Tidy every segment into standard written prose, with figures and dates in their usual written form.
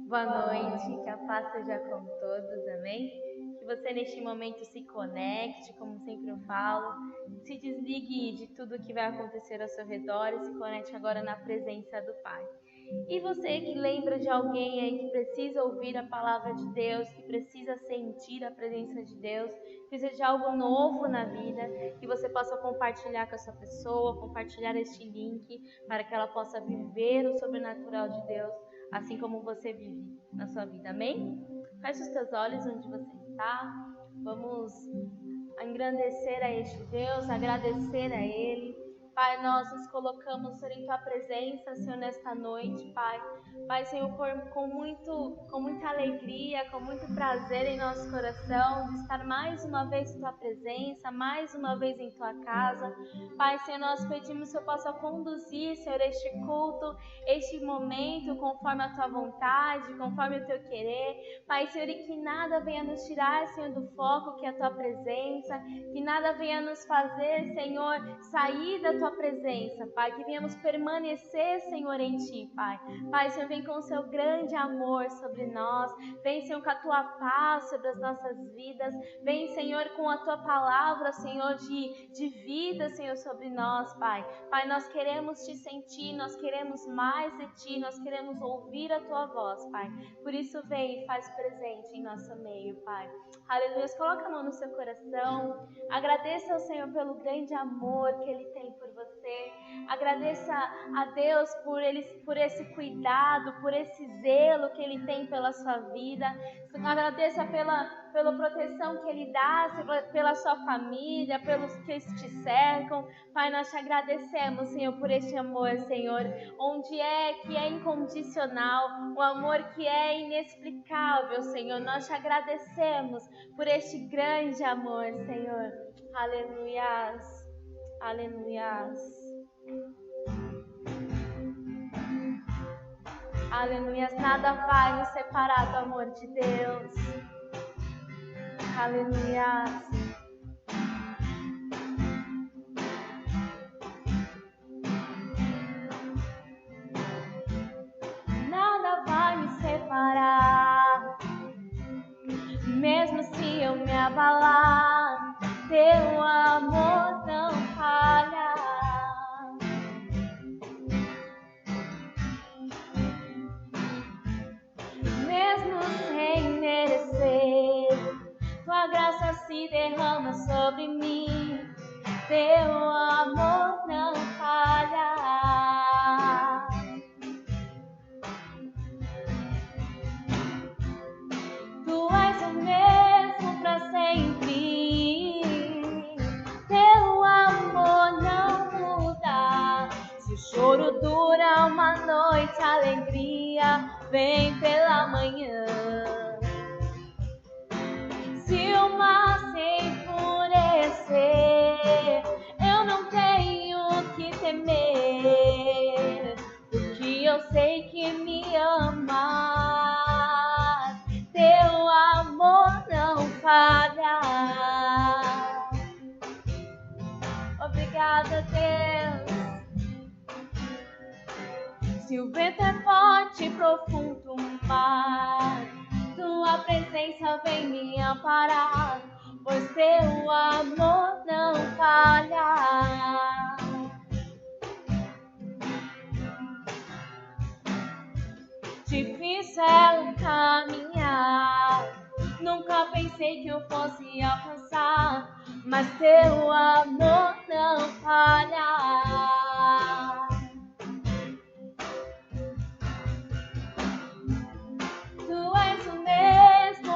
Boa noite, que a paz seja com todos, amém? Que você neste momento se conecte, como sempre eu falo, se desligue de tudo que vai acontecer ao seu redor e se conecte agora na presença do Pai. E você que lembra de alguém aí que precisa ouvir a palavra de Deus, que precisa sentir a presença de Deus, precisa de algo novo na vida, que você possa compartilhar com essa pessoa, compartilhar este link para que ela possa viver o sobrenatural de Deus, assim como você vive na sua vida, amém? Feche os teus olhos onde você está, vamos engrandecer a este Deus, agradecer a Ele. Pai, nós nos colocamos, Senhor, em Tua presença, Senhor, nesta noite, Pai. Pai, Senhor, com muita alegria, com muito prazer em nosso coração, de estar mais uma vez em Tua presença, mais uma vez em Tua casa. Pai, Senhor, nós pedimos que o Senhor possa conduzir, Senhor, este culto, este momento, conforme a Tua vontade, conforme o Teu querer. Pai, Senhor, e que nada venha nos tirar, Senhor, do foco que é a Tua presença, que nada venha nos fazer, Senhor, sair da Tua presença, Pai, que venhamos permanecer, Senhor, em Ti, Pai. Pai, Senhor, vem com o Seu grande amor sobre nós, vem, Senhor, com a Tua paz sobre as nossas vidas, vem, Senhor, com a Tua palavra, Senhor, de vida, Senhor, sobre nós, Pai. Pai, nós queremos Te sentir, nós queremos mais de Ti, nós queremos ouvir a Tua voz, Pai. Por isso, vem e faz presente em nosso meio, Pai. Aleluia. Coloca a mão no seu coração. Agradeça ao Senhor pelo grande amor que Ele tem por você. Agradeça a Deus por esse cuidado, por esse zelo que Ele tem pela sua vida. Agradeça pela proteção que Ele dá, pela sua família, pelos que te cercam. Pai, nós te agradecemos, Senhor, por este amor, Senhor, onde que é incondicional, um amor que é inexplicável, Senhor. Nós te agradecemos por este grande amor, Senhor. Aleluias, aleluias. Aleluias, nada vai nos separar do amor de Deus. Aleluias. Nada vai me separar, mesmo se eu me abalar, teu amor não falha. Mesmo sem merecer, tua graça se derrama sobre mim, teu amor não falha. Tu és o mesmo para sempre, teu amor não muda. Se o choro dura uma noite, a alegria vem pela manhã. Se o mar se enfurecer, eu não tenho que temer, porque eu sei que me amas, teu amor não falha. Obrigada, Deus. Se o vento é forte e profundo mar, tua presença vem me amparar, pois teu amor não falha. Difícil é caminhar, nunca pensei que eu fosse alcançar, mas teu amor não falha.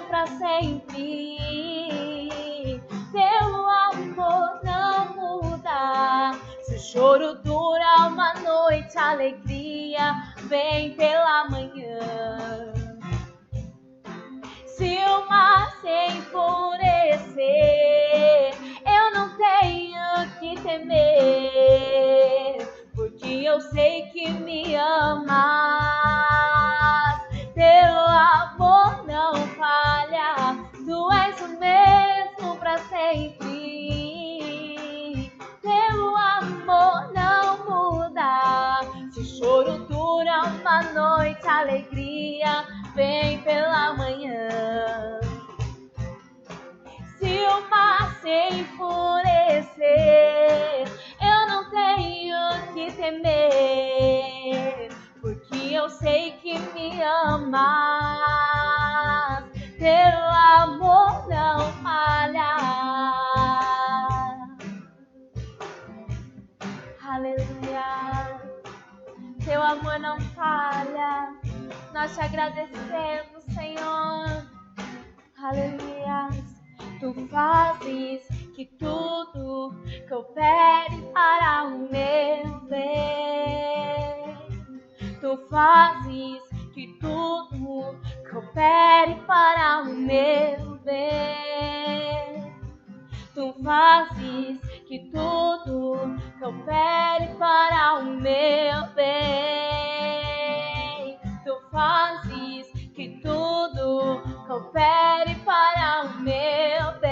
Para sempre, teu amor não muda. Se o choro dura uma noite, a alegria vem pela manhã. Se o mar se enfurecer, eu não tenho que temer, porque eu sei que me amas, teu amor não falha. Tu és o mesmo para sempre, teu amor não muda. Se o choro dura uma noite, a vem pela manhã. Se o mar se enfurecer, eu não tenho que temer, porque eu sei que me amas, teu amor não falha. Aleluia, teu amor não falha. Nós te agradecemos, Senhor. Aleluia. Tu fazes que tudo coopere para o meu bem. Tu fazes que tudo coopere para o meu bem. Tu fazes que tudo coopere para o meu bem. Tu fazes que tudo coopere para o meu bem.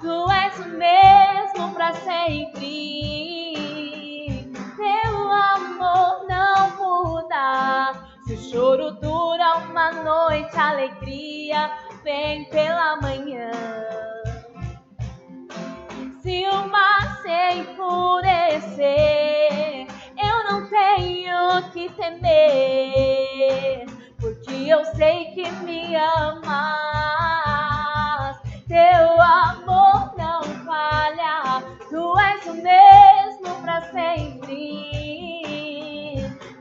Tu és o mesmo para sempre. Teu amor não muda. Se o choro dura uma noite, a alegria vem pela manhã. Se o mar se enfurecer, eu não tenho que temer, porque eu sei que me amas. Teu amor não falha, tu és o mesmo para sempre.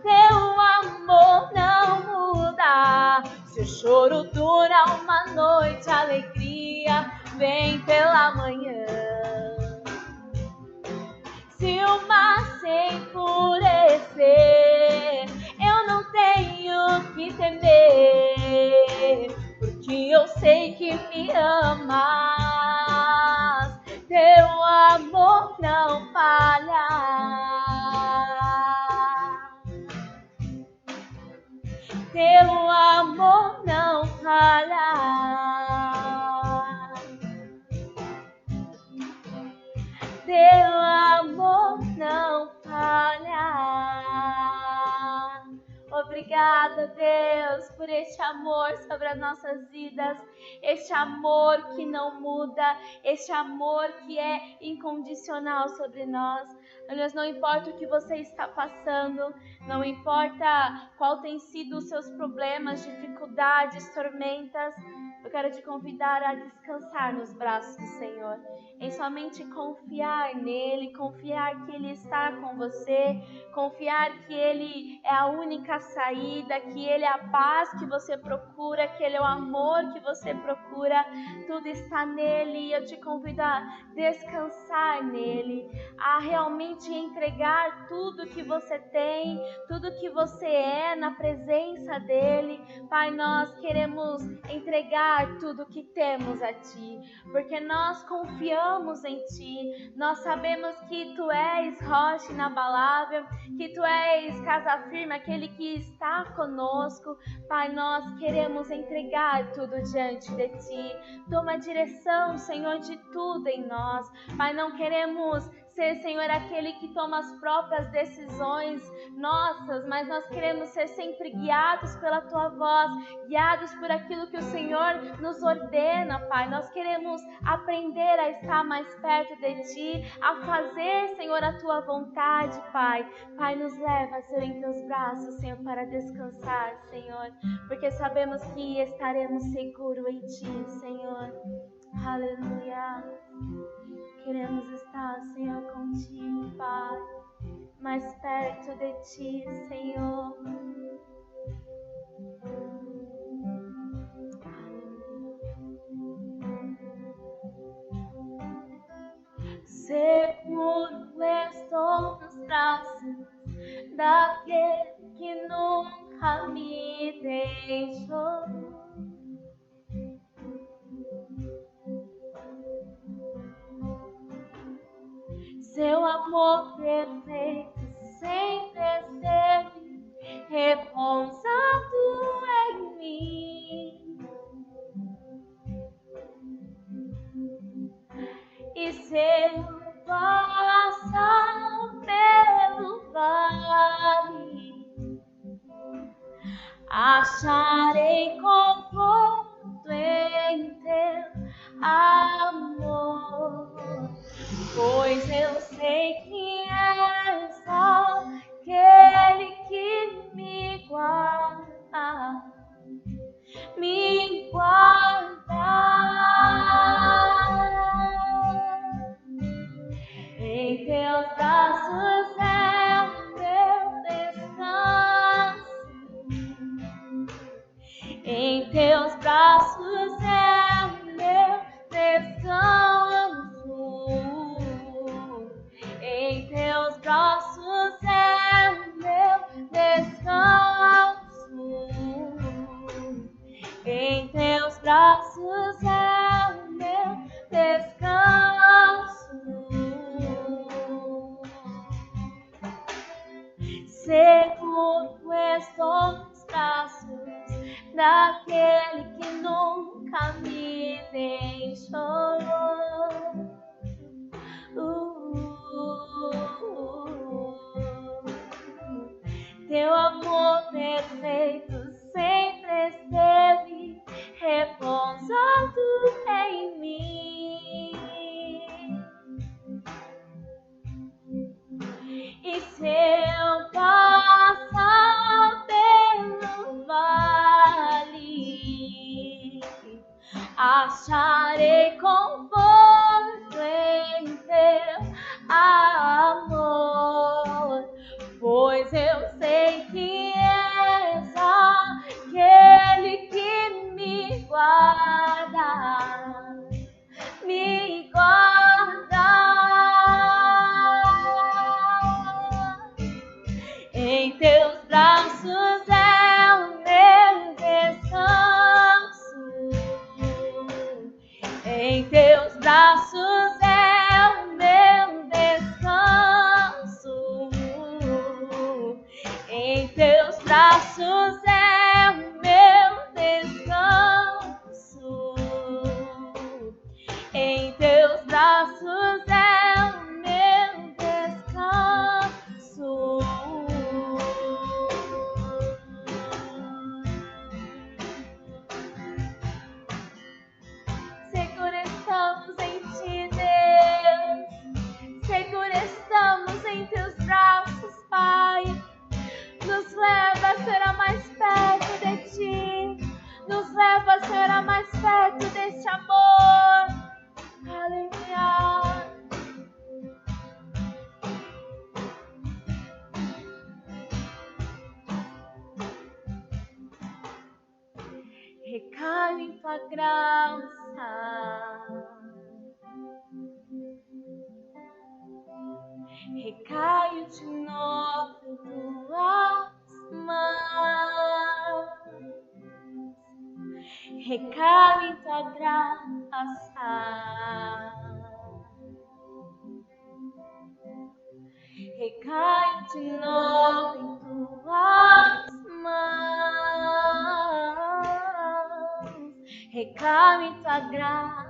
Teu amor não muda. Se o choro dura uma noite, a alegria vem pela manhã. Se o mar se enfurecer, eu não tenho que temer, porque eu sei que me amas. Teu amor não falha. Teu amor não falha. Teu amor não falha. Obrigada, Deus, por este amor sobre as nossas vidas, este amor que não muda, este amor que é incondicional sobre nós. Deus, não importa o que você está passando, não importa qual tem sido os seus problemas, dificuldades, tormentas, eu quero te convidar a descansar nos braços do Senhor, em somente confiar nele, confiar que Ele está com você, confiar que Ele é a única saída, que Ele é a paz que você procura, que Ele é o amor que você procura, tudo está nele, e eu te convido a descansar nele, a realmente entregar tudo que você tem, tudo que você é na presença dele. Pai, nós queremos entregar tudo que temos a Ti, porque nós confiamos em Ti, nós sabemos que Tu és rocha inabalável, que Tu és casa firme, aquele que está conosco. Pai, nós queremos entregar tudo diante de Ti, toma a direção, Senhor, de tudo em nós. Pai, não queremos ser, Senhor, aquele que toma as próprias decisões nossas, mas nós queremos ser sempre guiados pela Tua voz, guiados por aquilo que o Senhor nos ordena, Pai. Nós queremos aprender a estar mais perto de Ti, a fazer, Senhor, a Tua vontade, Pai. Pai, nos leva, Senhor, em Teus braços, Senhor, para descansar, Senhor, porque sabemos que estaremos seguros em Ti, Senhor. Aleluia. Queremos estar, Senhor, contigo, Pai, mais perto de Ti, Senhor. Seguro estou nos braços daquele que nunca me deixou. Seu amor perfeito sempre esteve repousado em mim. E se eu passar pelo vale acharei conforto em teu amor, pois eu sei que és aquele que me guarda, me guarda. Em teus braços é o meu descanso, em teus braços é o meu descanso, em teus braços é o meu descanso, em teus braços é o meu descanso. Seguro estou nos braços daquele que nunca me deixou. Teu amor perfeito sempre esteve repousado em mim. E se eu passar pelo vale, acharei conforto em teu amor, pois eu sei que és aquele que me guarda, me guarda. Em teus braços é o meu descanso, em teus braços é o meu descanso, em teus braços é o meu descanso, em teus braços é o meu descanso. Seguro estamos em ti, Deus. Seguro estamos em teus braços, Pai. Nos leva a ser mais perto de ti. Nos leva a ser mais perto deste amor. Aleluia. Recaio em tua graça, recaio de novo em tuas mãos, recaio em tua graça, recaio de novo em tuas mãos, recaio em tua graça,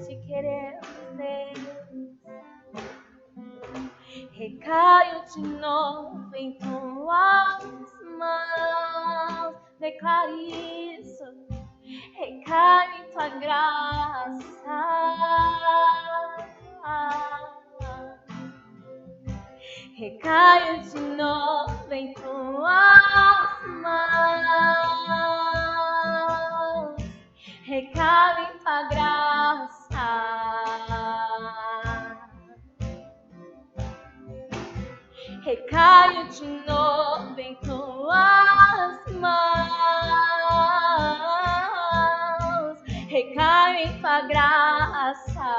te queremos, Deus. Recaio de novo em tuas mãos, declaro isso. Recaio em tua graça, recaio de novo em tuas mãos, recaio em tua graça, recaio de novo em tuas mãos, recaio em tua graça,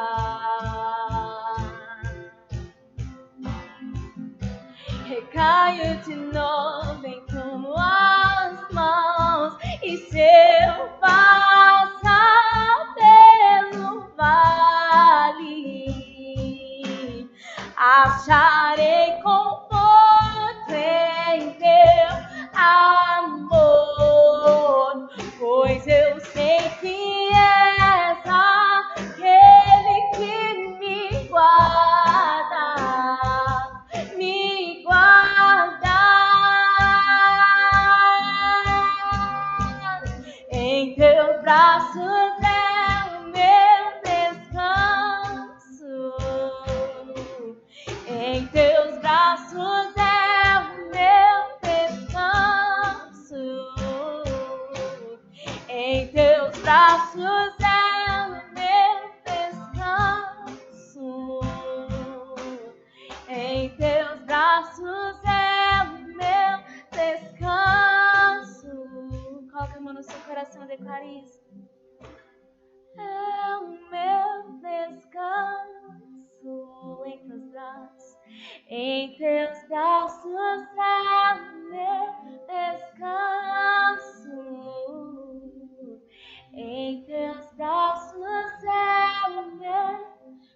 recaio de novo em tuas mãos. E se eu passar pelo vale, acharei conforto em teu amor, pois eu sei que és aquele que me guarda, me guarda. declare isso. É o meu descanso em teus braços. Em teus braços é o meu descanso. Em teus braços é o meu.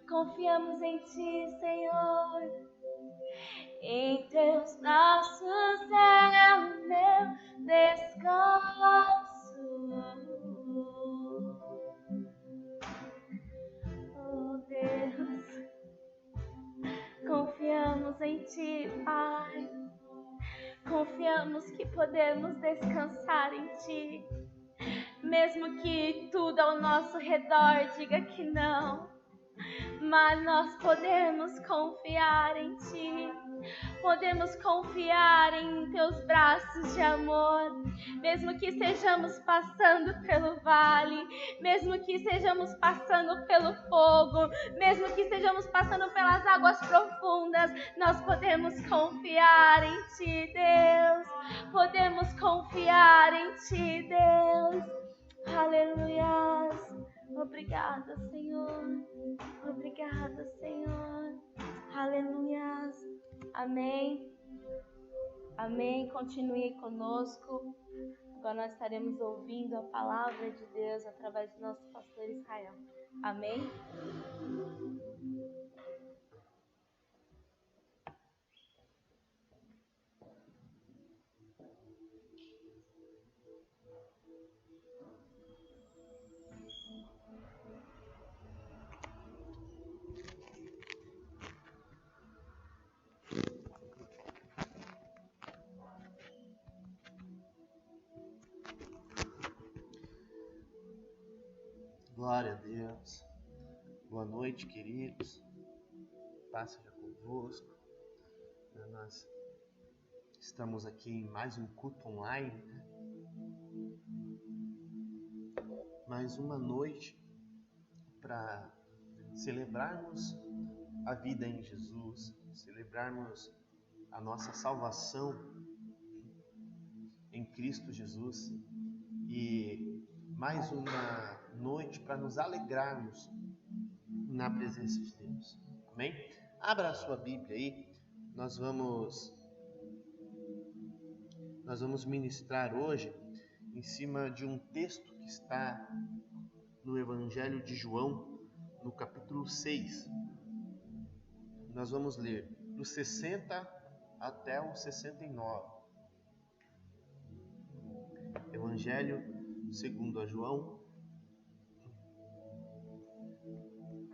Confiamos em ti, Senhor. Em teus braços é o meu descanso. Oh Deus, confiamos em ti, Pai. Confiamos que podemos descansar em ti, mesmo que tudo ao nosso redor diga que não. Mas nós podemos confiar em ti. Podemos confiar em teus braços de amor, mesmo que estejamos passando pelo vale, mesmo que estejamos passando pelo fogo, mesmo que estejamos passando pelas águas profundas, nós podemos confiar em ti, Deus. Podemos confiar em ti, Deus. Aleluias. Obrigada, Senhor. Obrigada, Senhor. Aleluias. Amém. Amém. Continue conosco. Agora nós estaremos ouvindo a palavra de Deus através do nosso pastor Israel. Amém. Glória a Deus. Boa noite, queridos. Paz seja convosco. Nós estamos aqui em mais um culto online. Mais uma noite para celebrarmos a vida em Jesus, celebrarmos a nossa salvação em Cristo Jesus e mais uma noite para nos alegrarmos na presença de Deus. Amém? Abra a sua Bíblia aí. Nós vamos ministrar hoje em cima de um texto que está no Evangelho de João, no capítulo 6. Nós vamos ler do 60 até o 69. Evangelho segundo a João,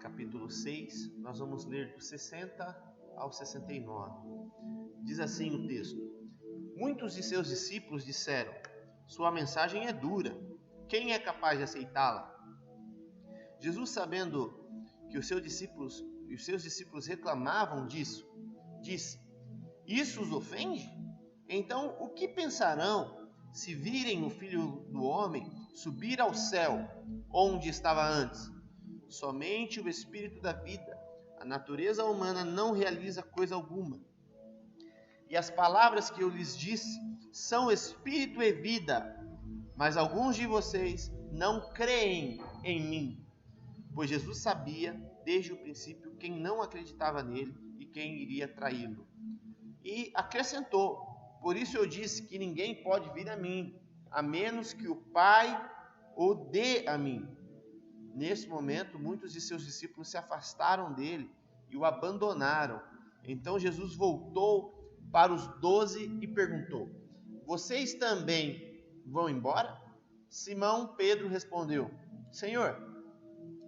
capítulo 6, nós vamos ler do 60 ao 69. Diz assim o texto: Muitos de seus discípulos disseram: Sua mensagem é dura, quem é capaz de aceitá-la? Jesus, sabendo que os seus discípulos reclamavam disso, disse: Isso os ofende? Então, o que pensarão se virem o Filho do Homem subir ao céu, onde estava antes? Somente o Espírito da vida, a natureza humana não realiza coisa alguma. E as palavras que eu lhes disse são Espírito e vida, mas alguns de vocês não creem em mim. Pois Jesus sabia, desde o princípio, quem não acreditava nele e quem iria traí-lo. E acrescentou: Por isso eu disse que ninguém pode vir a mim, a menos que o Pai o dê a mim. Nesse momento, muitos de seus discípulos se afastaram dele e o abandonaram. Então Jesus voltou para os 12 e perguntou: Vocês também vão embora? Simão Pedro respondeu: Senhor,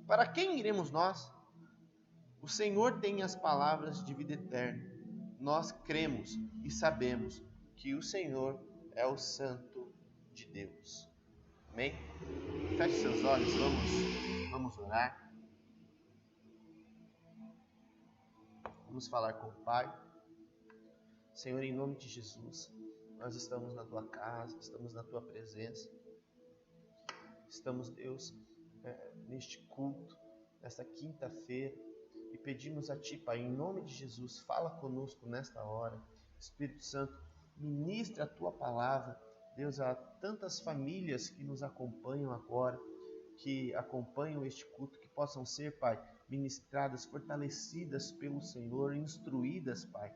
para quem iremos nós? O Senhor tem as palavras de vida eterna. Nós cremos e sabemos que o Senhor é o Santo de Deus. Amém? Feche seus olhos, vamos orar. Vamos falar com o Pai. Senhor, em nome de Jesus, nós estamos na Tua casa, estamos na Tua presença. Estamos, Deus, neste culto, nesta quinta-feira, e pedimos a Ti, Pai, em nome de Jesus, fala conosco nesta hora. Espírito Santo, ministra a Tua palavra Deus, há tantas famílias que nos acompanham agora, que acompanham este culto, que possam ser, Pai, ministradas, fortalecidas pelo Senhor, instruídas, Pai,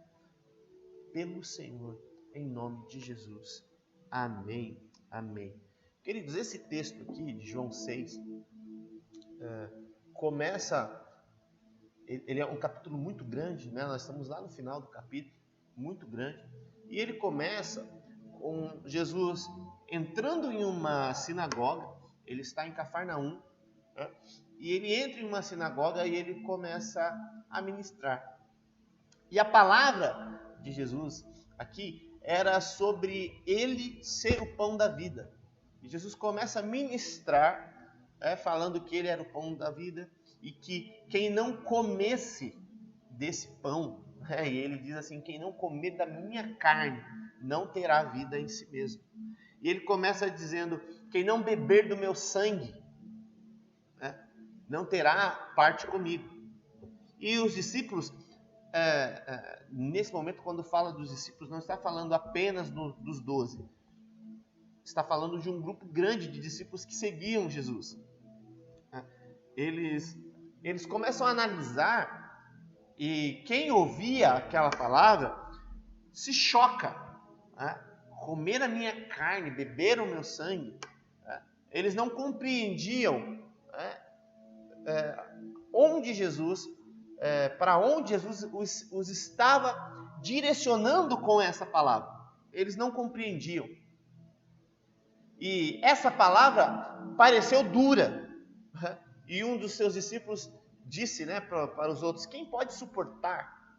pelo Senhor, em nome de Jesus. Amém, amém. Queridos, esse texto aqui de João 6, ele é um capítulo muito grande, né? Nós estamos lá no final do capítulo, muito grande, e ele começa com Jesus entrando em uma sinagoga. Ele está em Cafarnaum, né? E ele entra em uma sinagoga e ele começa a ministrar. E a palavra de Jesus aqui era sobre ele ser o pão da vida. E Jesus começa a ministrar, falando que ele era o pão da vida e que quem não comesse desse pão, e ele diz assim, quem não comer da minha carne não terá vida em si mesmo. E ele começa dizendo, quem não beber do meu sangue, não terá parte comigo. E os discípulos, nesse momento, quando fala dos discípulos, não está falando apenas dos 12. Está falando de um grupo grande de discípulos que seguiam Jesus. Eles começam a analisar, e quem ouvia aquela palavra se choca. Comer a minha carne, beber o meu sangue. Eles não compreendiam onde Jesus, para onde Jesus os estava direcionando com essa palavra. Eles não compreendiam. E essa palavra pareceu dura. E um dos seus discípulos disse, para os outros, quem pode suportar?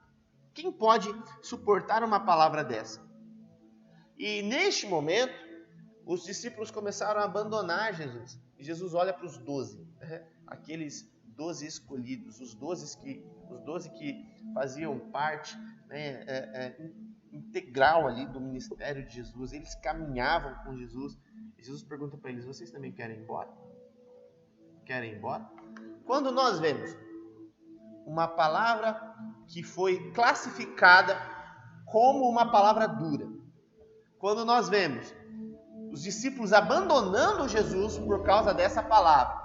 Quem pode suportar uma palavra dessa? E neste momento, os discípulos começaram a abandonar Jesus. E Jesus olha para os 12, aqueles 12 escolhidos, os 12 que faziam parte integral ali do ministério de Jesus. Eles caminhavam com Jesus. E Jesus pergunta para eles, vocês também querem ir embora? Querem ir embora? Quando nós vemos uma palavra que foi classificada como uma palavra dura, quando nós vemos os discípulos abandonando Jesus por causa dessa palavra,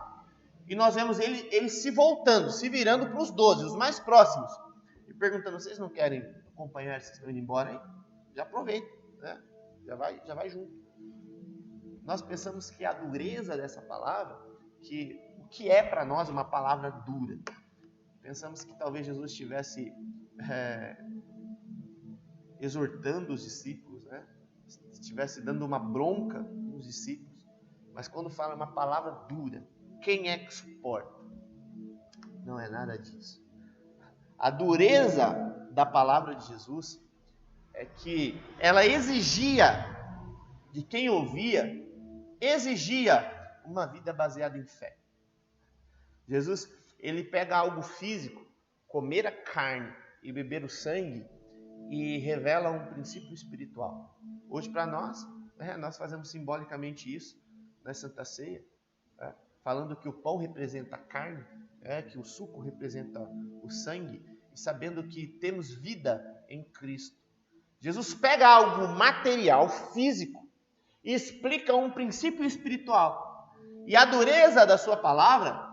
e nós vemos eles se voltando, se virando para os 12, os mais próximos, e perguntando, vocês não querem acompanhar, vocês estão indo embora aí? Já aproveita, já vai junto. Nós pensamos que a dureza dessa palavra, o que é para nós uma palavra dura, pensamos que talvez Jesus estivesse exortando os discípulos, estivesse dando uma bronca nos discípulos, mas quando fala uma palavra dura, quem é que suporta? Não é nada disso. A dureza da palavra de Jesus é que ela exigia de quem ouvia, uma vida baseada em fé. Jesus, ele pega algo físico, comer a carne e beber o sangue, e revela um princípio espiritual. Hoje para nós, nós fazemos simbolicamente isso na Santa Ceia, falando que o pão representa a carne, que o suco representa o sangue, e sabendo que temos vida em Cristo. Jesus pega algo material, físico, e explica um princípio espiritual. E a dureza da sua palavra,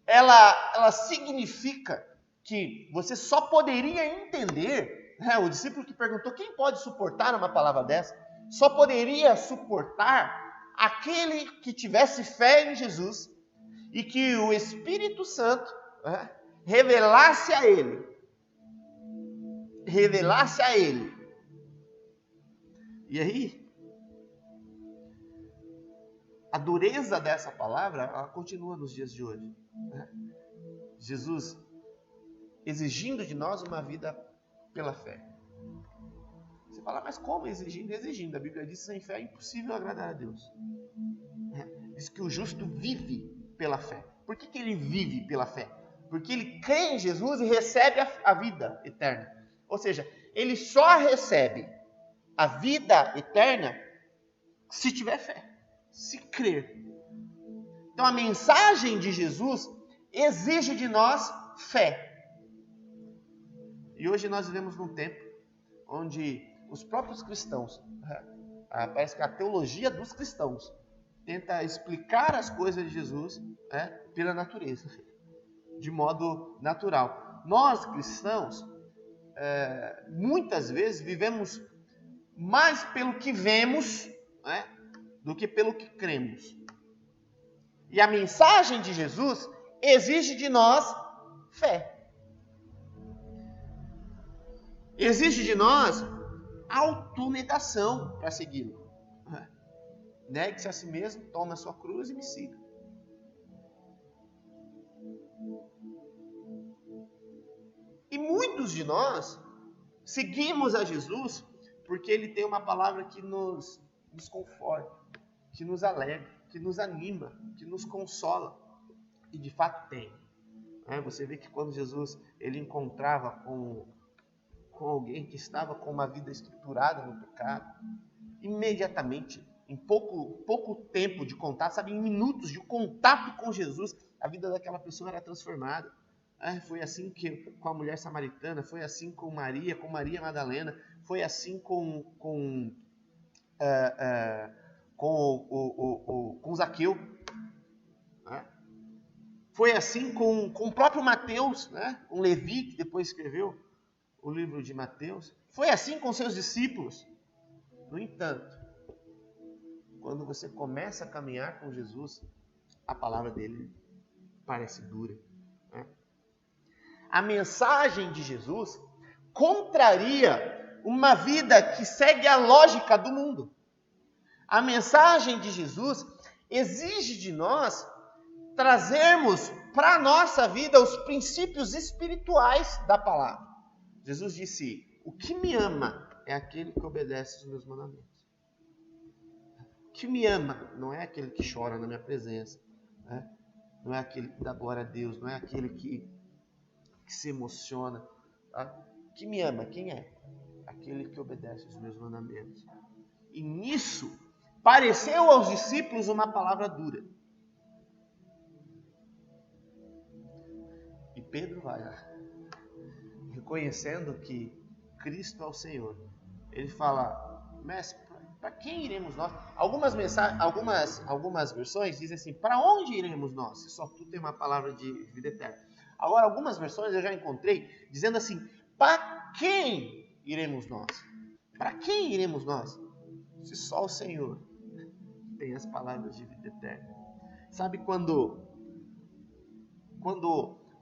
ela significa que você só poderia entender, o discípulo que perguntou, quem pode suportar uma palavra dessa? Só poderia suportar aquele que tivesse fé em Jesus e que o Espírito Santo revelasse a ele. E aí, a dureza dessa palavra, ela continua nos dias de hoje. Jesus exigindo de nós uma vida pela fé. Você fala, mas como exigindo? Exigindo. A Bíblia diz que sem fé é impossível agradar a Deus. Diz que o justo vive pela fé. Por que ele vive pela fé? Porque ele crê em Jesus e recebe a vida eterna. Ou seja, ele só recebe a vida eterna se tiver fé, se crer. Então a mensagem de Jesus exige de nós fé. E hoje nós vivemos num tempo onde os próprios cristãos, Parece que a teologia dos cristãos tenta explicar as coisas de Jesus, né, pela natureza, de modo natural. Nós, cristãos, muitas vezes vivemos mais pelo que vemos, né, do que pelo que cremos. E a mensagem de Jesus exige de nós fé. Exige de nós autonegação para segui-lo. Negue-se a si mesmo, tome a sua cruz e me siga. E muitos de nós seguimos a Jesus porque ele tem uma palavra que nos conforta, que nos alegra, que nos anima, que nos consola. E de fato tem. Você vê que quando Jesus ele encontrava com alguém que estava com uma vida estruturada no pecado, imediatamente, em pouco tempo de contato, em minutos de contato com Jesus, a vida daquela pessoa era transformada. Foi assim com a mulher samaritana, foi assim com Maria Madalena, foi assim com Zaqueu, foi assim com o próprio Mateus, com Levi, que depois escreveu o livro de Mateus, foi assim com seus discípulos. No entanto, quando você começa a caminhar com Jesus, a palavra dele parece dura. A mensagem de Jesus contraria uma vida que segue a lógica do mundo. A mensagem de Jesus exige de nós trazermos para a nossa vida os princípios espirituais da palavra. Jesus disse: o que me ama é aquele que obedece os meus mandamentos. O que me ama não é aquele que chora na minha presença, não é aquele que dá glória a Deus, não é aquele que se emociona. O que me ama, quem é? Aquele que obedece os meus mandamentos. E nisso, pareceu aos discípulos uma palavra dura. E Pedro vai lá, reconhecendo que Cristo é o Senhor. Ele fala: mestre, para quem iremos nós? Algumas versões dizem assim: para onde iremos nós? Se só tu tem uma palavra de vida eterna. Agora, algumas versões eu já encontrei dizendo assim: para quem iremos nós? Para quem iremos nós? Se só o Senhor tem as palavras de vida eterna. Sabe quando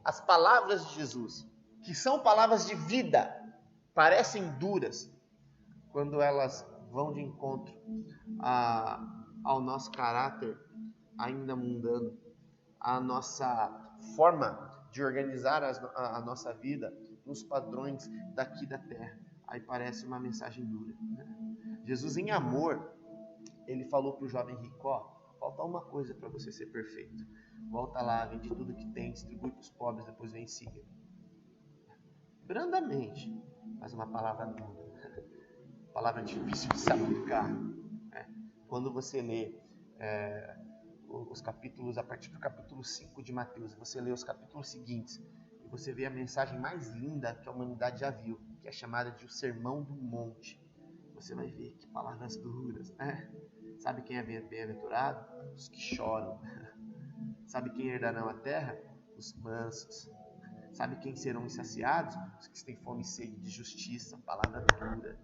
as palavras de Jesus, que são palavras de vida, parecem duras, quando elas vão de encontro ao nosso caráter ainda mundano, à nossa forma de organizar a nossa vida nos padrões daqui da terra, aí parece uma mensagem dura. Jesus, em amor, ele falou para o jovem rico: falta uma coisa para você ser perfeito. Volta lá, vende tudo que tem, distribui para os pobres, depois vem e siga. Brandamente, mas uma palavra dura. Palavra difícil de se aplicar. Quando você lê os capítulos, a partir do capítulo 5 de Mateus, você lê os capítulos seguintes, e você vê a mensagem mais linda que a humanidade já viu, que é chamada de o Sermão do Monte. Você vai ver que palavras duras. Sabe quem é bem-aventurado? Os que choram. Sabe quem herdarão a terra? Os mansos. Sabe quem serão insaciados? Os que têm fome e sede de justiça. Palavra dura.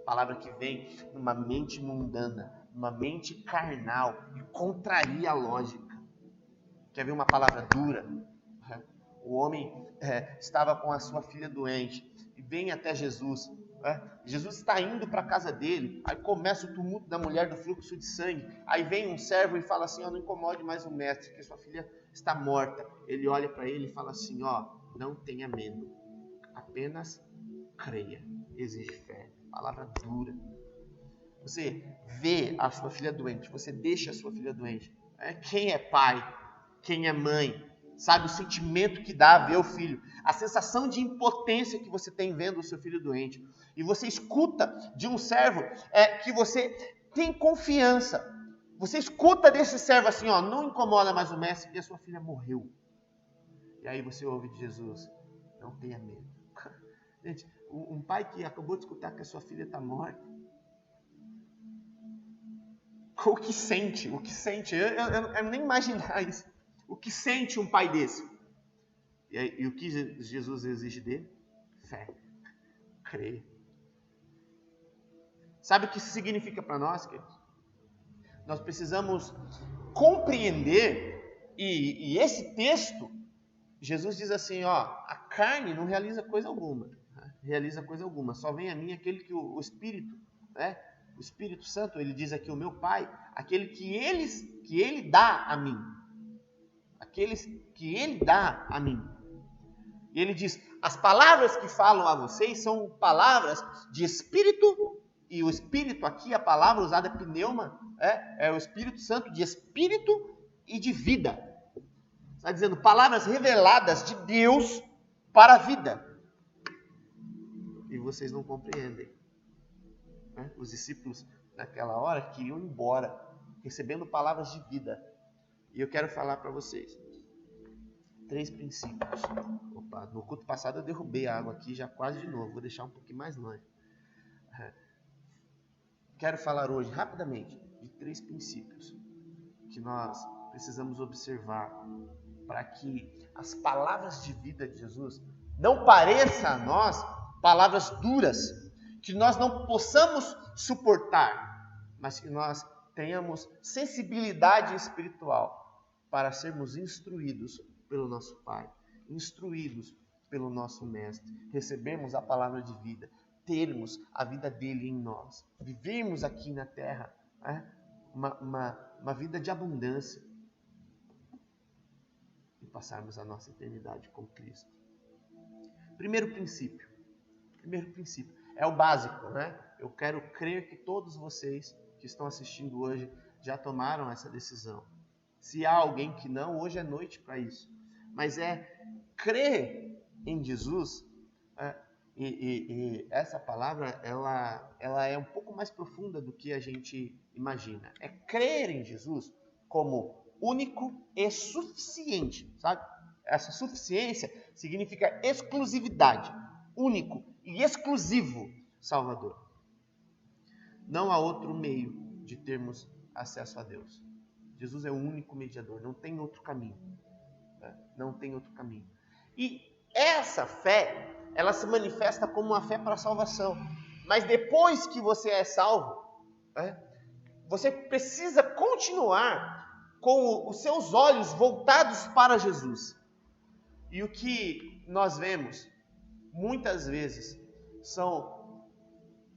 Palavra que vem numa mente mundana, numa mente carnal, e contraria a lógica. Quer ver uma palavra dura? O homem estava com a sua filha doente e vem até Jesus. Jesus está indo para a casa dele, aí começa o tumulto da mulher do fluxo de sangue, aí vem um servo e fala assim: não incomode mais o mestre, que sua filha está morta. Ele olha para ele e fala assim: não tenha medo, apenas creia. Exige fé. Palavra dura. Você vê a sua filha doente, você deixa a sua filha doente. Quem é pai, quem é mãe, sabe o sentimento que dá ver o filho, a sensação de impotência que você tem vendo o seu filho doente. E você escuta de um servo que você tem confiança. Você escuta desse servo assim: não incomoda mais o mestre, porque a sua filha morreu. E aí você ouve de Jesus: não tenha medo. Gente, um pai que acabou de escutar que a sua filha está morta, O que sente? Eu nem imaginar isso. O que sente um pai desse? E o que Jesus exige dele? Fé. Crer. Sabe o que isso significa para nós, queridos? Nós precisamos compreender, e esse texto, Jesus diz assim, a carne não realiza coisa alguma. Realiza coisa alguma. Só vem a mim aquele que o Espírito, né? O Espírito Santo, ele diz aqui, o meu Pai, aquele que ele dá a mim. Aqueles que ele dá a mim. E ele diz, as palavras que falam a vocês são palavras de Espírito, e o Espírito aqui, a palavra usada é pneuma, é o Espírito Santo de Espírito e de vida. Está dizendo palavras reveladas de Deus para a vida. E vocês não compreendem. Os discípulos, naquela hora, queriam ir embora, recebendo palavras de vida. E eu quero falar para vocês 3 princípios. Opa, no culto passado eu derrubei a água aqui, já quase de novo. Vou deixar um pouquinho mais longe. Quero falar hoje, rapidamente, de 3 princípios que nós precisamos observar para que as palavras de vida de Jesus não pareçam a nós palavras duras, que nós não possamos suportar, mas que nós tenhamos sensibilidade espiritual para sermos instruídos pelo nosso Pai, instruídos pelo nosso Mestre, recebermos a palavra de vida, termos a vida dele em nós, vivermos aqui na terra uma vida de abundância e passarmos a nossa eternidade com Cristo. Primeiro princípio é o básico, né? Eu quero crer que todos vocês que estão assistindo hoje já tomaram essa decisão. Se há alguém que não, hoje é noite para isso. Mas é crer em Jesus. E essa palavra, ela é um pouco mais profunda do que a gente imagina. É crer em Jesus como único e suficiente, sabe? Essa suficiência significa exclusividade, único e exclusivo Salvador. Não há outro meio de termos acesso a Deus. Jesus é o único mediador, não tem outro caminho. Não tem outro caminho. E essa fé, ela se manifesta como uma fé para a salvação. Mas depois que você é salvo, você precisa continuar com os seus olhos voltados para Jesus. E o que nós vemos, muitas vezes, são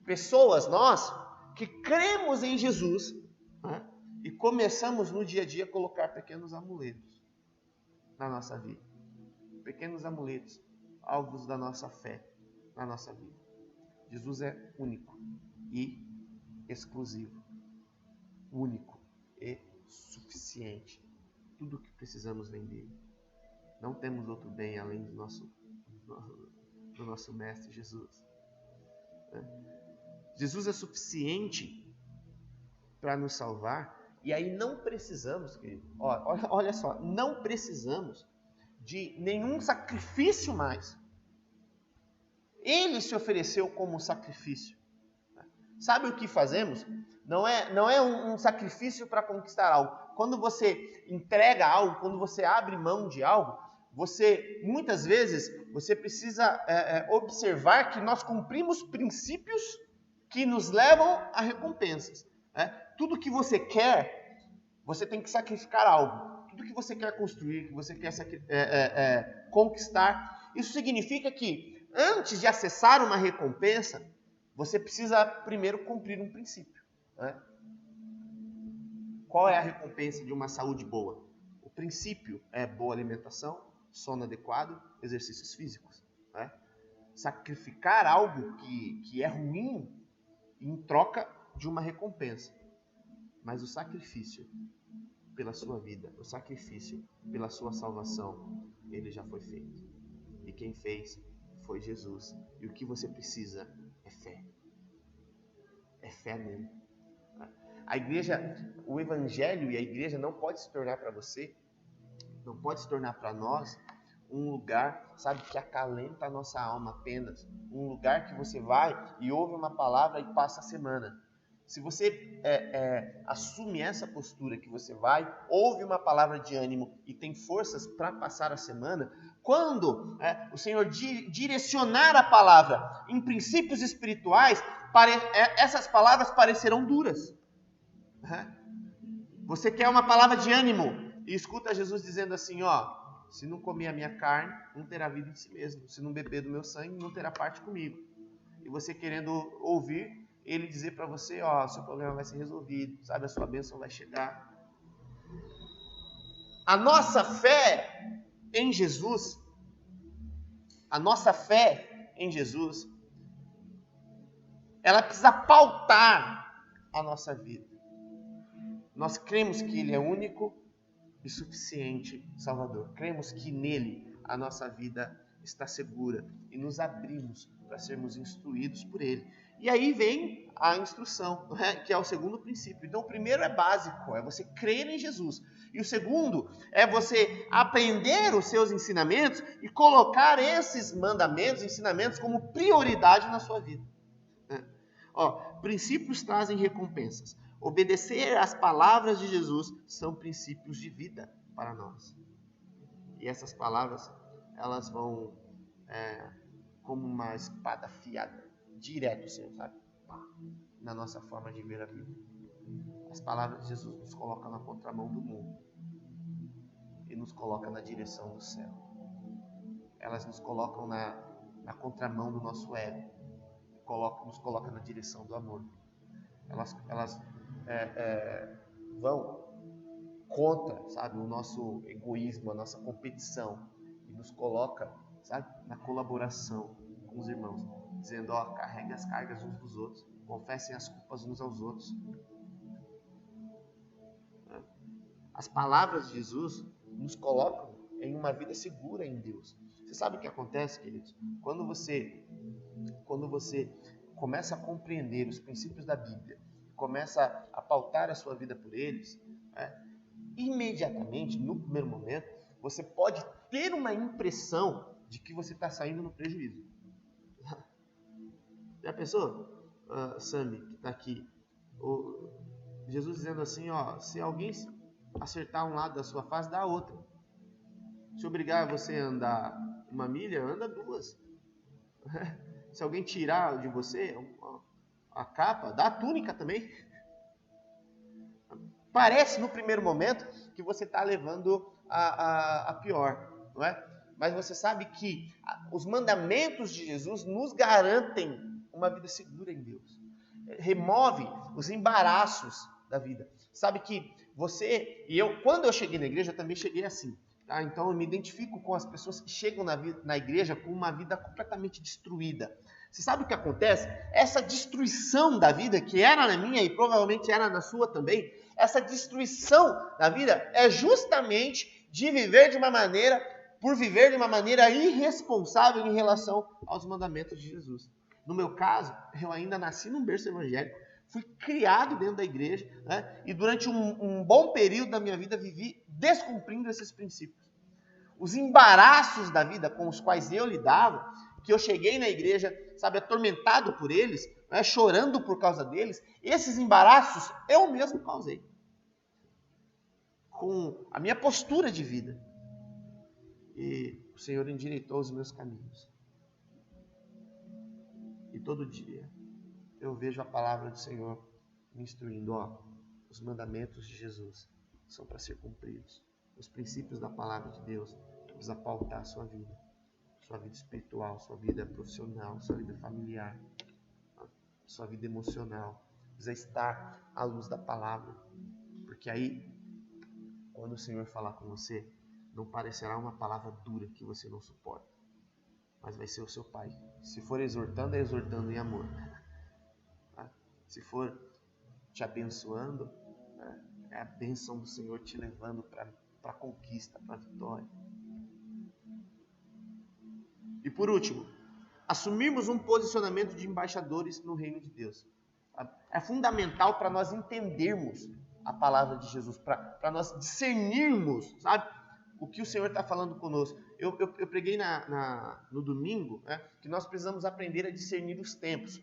pessoas, nós, que cremos em Jesus, e começamos no dia a dia a colocar pequenos amuletos na nossa vida. Pequenos amuletos, alvos da nossa fé na nossa vida. Jesus é único e exclusivo. Único e suficiente. Tudo o que precisamos vem dele. Não temos outro bem além do nosso Mestre Jesus. Jesus é suficiente para nos salvar. E aí não precisamos, querido, olha só, não precisamos de nenhum sacrifício mais. Ele se ofereceu como sacrifício. Sabe o que fazemos? Não é um sacrifício para conquistar algo. Quando você entrega algo, quando você abre mão de algo, muitas vezes, você precisa observar que nós cumprimos princípios que nos levam a recompensas. Tudo que você quer, você tem que sacrificar algo. Tudo que você quer construir, que você quer conquistar, isso significa que antes de acessar uma recompensa, você precisa primeiro cumprir um princípio. Qual é a recompensa de uma saúde boa? O princípio é boa alimentação, sono adequado, exercícios físicos. Sacrificar algo que é ruim em troca de uma recompensa. Mas o sacrifício pela sua vida, o sacrifício pela sua salvação, ele já foi feito. E quem fez foi Jesus. E o que você precisa é fé. É fé nele. A igreja, o evangelho e a igreja não pode se tornar para você, não pode se tornar para nós um lugar, sabe, que acalenta a nossa alma apenas. Um lugar que você vai e ouve uma palavra e passa a semana. se você assume essa postura que você ouve uma palavra de ânimo e tem forças para passar a semana, quando o Senhor direcionar a palavra em princípios espirituais, essas palavras parecerão duras. Você quer uma palavra de ânimo e escuta Jesus dizendo assim, se não comer a minha carne, não terá vida em si mesmo. Se não beber do meu sangue, não terá parte comigo. E você querendo ouvir ele dizer para você, seu problema vai ser resolvido, sabe, a sua bênção vai chegar. A nossa fé em Jesus, ela precisa pautar a nossa vida. Nós cremos que Ele é único e suficiente Salvador. Cremos que nele a nossa vida está segura e nos abrimos para sermos instruídos por Ele. E aí vem a instrução, que é o segundo princípio. Então o primeiro é básico, é você crer em Jesus. E o segundo é você aprender os seus ensinamentos e colocar esses mandamentos, ensinamentos como prioridade na sua vida. Princípios trazem recompensas. Obedecer às palavras de Jesus são princípios de vida para nós. E essas palavras, elas vão como uma espada afiada, direto, assim, sabe? Na nossa forma de ver a vida. As palavras de Jesus nos colocam na contramão do mundo e nos colocam na direção do céu. Elas nos colocam na contramão do nosso ego, nos colocam na direção do amor. Elas vão contra, sabe, o nosso egoísmo, a nossa competição, e nos coloca, sabe, na colaboração com os irmãos, dizendo, carreguem as cargas uns dos outros, confessem as culpas uns aos outros. As palavras de Jesus nos colocam em uma vida segura em Deus. Você sabe o que acontece, queridos? Quando você começa a compreender os princípios da Bíblia, começa a pautar a sua vida por eles, imediatamente, no primeiro momento, você pode ter uma impressão de que você está saindo no prejuízo. Já pensou, Sammy, que está aqui? Jesus dizendo assim, se alguém acertar um lado da sua face, dá a outra. Se obrigar você a andar 1 milha, anda 2. Se alguém tirar de você a capa, dá a túnica também. Parece no primeiro momento que você está levando a pior, não é? Mas você sabe que os mandamentos de Jesus nos garantem uma vida segura em Deus. Remove os embaraços da vida. Sabe que você e eu, quando eu cheguei na igreja, eu também cheguei assim. Tá? Então eu me identifico com as pessoas que chegam na igreja com uma vida completamente destruída. Você sabe o que acontece? Essa destruição da vida, que era na minha e provavelmente era na sua também, essa destruição da vida é justamente por viver de uma maneira irresponsável em relação aos mandamentos de Jesus. No meu caso, eu ainda nasci num berço evangélico, fui criado dentro da igreja, né? E durante um bom período da minha vida vivi descumprindo esses princípios. Os embaraços da vida com os quais eu lidava, que eu cheguei na igreja, sabe, atormentado por eles, né, chorando por causa deles, esses embaraços eu mesmo causei. Com a minha postura de vida. E o Senhor endireitou os meus caminhos. E todo dia eu vejo a palavra do Senhor me instruindo, os mandamentos de Jesus são para ser cumpridos. Os princípios da palavra de Deus precisa pautar a sua vida espiritual, sua vida profissional, sua vida familiar, sua vida emocional. Precisa estar à luz da palavra, porque aí, quando o Senhor falar com você, não parecerá uma palavra dura que você não suporta, mas vai ser o seu Pai. Se for exortando, é exortando em amor. Se for te abençoando, é a bênção do Senhor te levando para a conquista, para a vitória. E por último, assumirmos um posicionamento de embaixadores no reino de Deus. É fundamental para nós entendermos a palavra de Jesus, para nós discernirmos, sabe, o que o Senhor está falando conosco. Eu preguei no domingo, que nós precisamos aprender a discernir os tempos.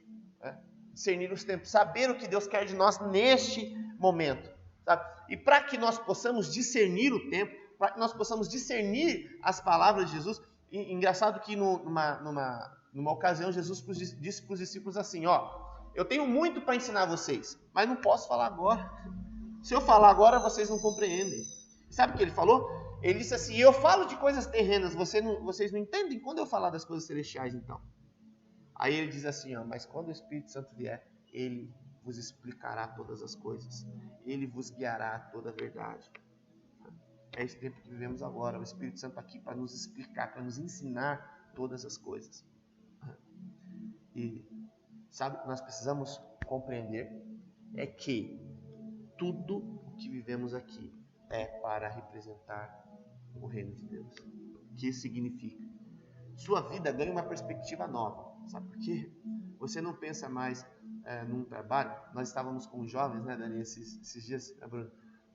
discernir os tempos, saber o que Deus quer de nós neste momento, sabe? E para que nós possamos discernir o tempo, para que nós possamos discernir as palavras de Jesus, engraçado que numa ocasião Jesus disse para os discípulos assim, eu tenho muito para ensinar vocês, mas não posso falar agora. Se eu falar agora, vocês não compreendem. Sabe o que ele falou? Ele disse assim, eu falo de coisas terrenas, vocês não entendem? Quando eu falar das coisas celestiais, então? Aí ele diz assim, mas quando o Espírito Santo vier, ele vos explicará todas as coisas. Ele vos guiará a toda a verdade. É esse tempo que vivemos agora. O Espírito Santo aqui para nos explicar, para nos ensinar todas as coisas. E sabe o que nós precisamos compreender? É que tudo o que vivemos aqui é para representar o reino de Deus. O que isso significa? Sua vida ganha uma perspectiva nova. Sabe por quê? Você não pensa mais num trabalho. Nós estávamos com os jovens, né, Dani, esses dias, Bruno,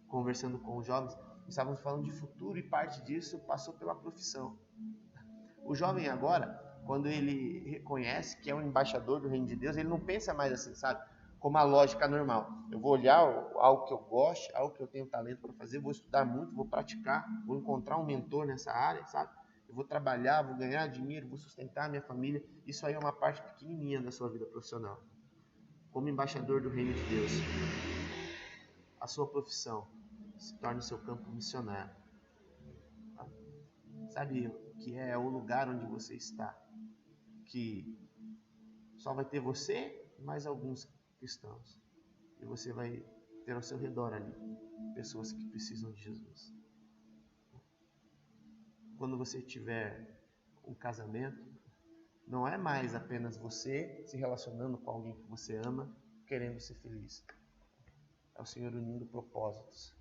conversando com os jovens. Estávamos falando de futuro e parte disso passou pela profissão. O jovem agora, quando ele reconhece que é um embaixador do reino de Deus, ele não pensa mais assim, sabe? Como a lógica normal. Eu vou olhar algo que eu gosto, algo que eu tenho talento para fazer, vou estudar muito, vou praticar, vou encontrar um mentor nessa área, sabe? Eu vou trabalhar, vou ganhar dinheiro, vou sustentar a minha família. Isso aí é uma parte pequenininha da sua vida profissional. Como embaixador do reino de Deus, a sua profissão se torna o seu campo missionário. Sabe que é o lugar onde você está, que só vai ter você e mais alguns cristãos. E você vai ter ao seu redor ali pessoas que precisam de Jesus. Quando você tiver um casamento, não é mais apenas você se relacionando com alguém que você ama, querendo ser feliz. É o Senhor unindo propósitos,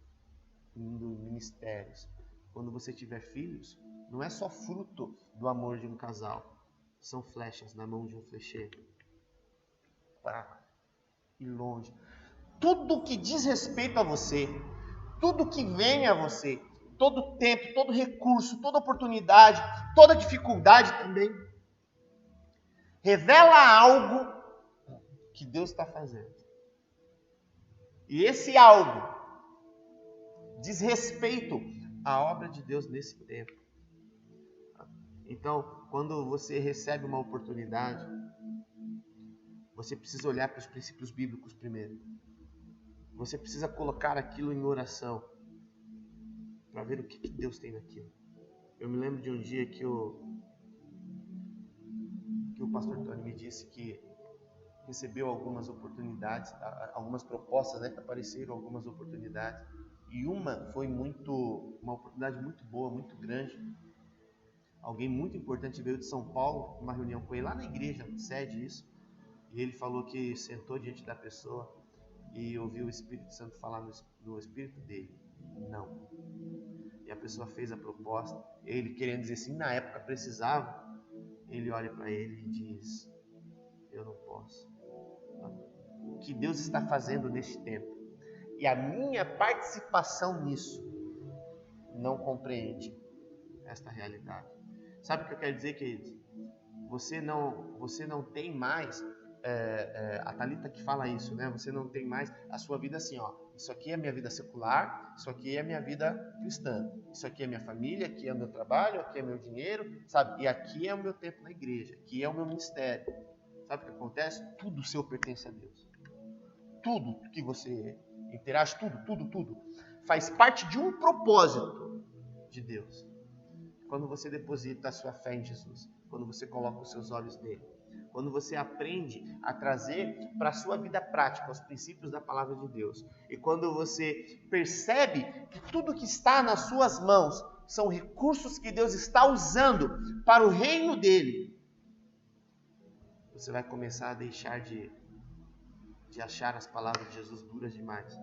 unindo ministérios. Quando você tiver filhos, não é só fruto do amor de um casal. São flechas na mão de um flecheiro. Para ir longe. Tudo que diz respeito a você, tudo que vem a você, todo tempo, todo recurso, toda oportunidade, toda dificuldade também, revela algo que Deus está fazendo. E esse algo diz respeito à obra de Deus nesse tempo. Então, quando você recebe uma oportunidade, você precisa olhar para os princípios bíblicos primeiro. Você precisa colocar aquilo em oração para ver o que Deus tem naquilo. Eu me lembro de um dia que o pastor Tony me disse que recebeu algumas oportunidades, algumas propostas, né, que apareceram algumas oportunidades. E uma foi uma oportunidade muito boa, muito grande. Alguém muito importante veio de São Paulo, uma reunião com ele lá na igreja, sede isso. E ele falou que sentou diante da pessoa e ouviu o Espírito Santo falar no espírito dele. Não. E a pessoa fez a proposta. Ele, querendo dizer assim, na época precisava, ele olha para ele e diz, eu não posso. O que Deus está fazendo neste tempo e a minha participação nisso não compreende esta realidade. Sabe o que eu quero dizer, queridos? Você não tem mais, a Thalita que fala isso, né? Você não tem mais a sua vida assim, isso aqui é a minha vida secular, isso aqui é a minha vida cristã, isso aqui é minha família, aqui é o meu trabalho, aqui é meu dinheiro, sabe? E aqui é o meu tempo na igreja, aqui é o meu ministério. Sabe o que acontece? Tudo seu pertence a Deus. Tudo que você interage, tudo, faz parte de um propósito de Deus. Quando você deposita a sua fé em Jesus, quando você coloca os seus olhos nele, quando você aprende a trazer para a sua vida prática os princípios da palavra de Deus, e quando você percebe que tudo que está nas suas mãos são recursos que Deus está usando para o reino dele, você vai começar a deixar de achar as palavras de Jesus duras demais,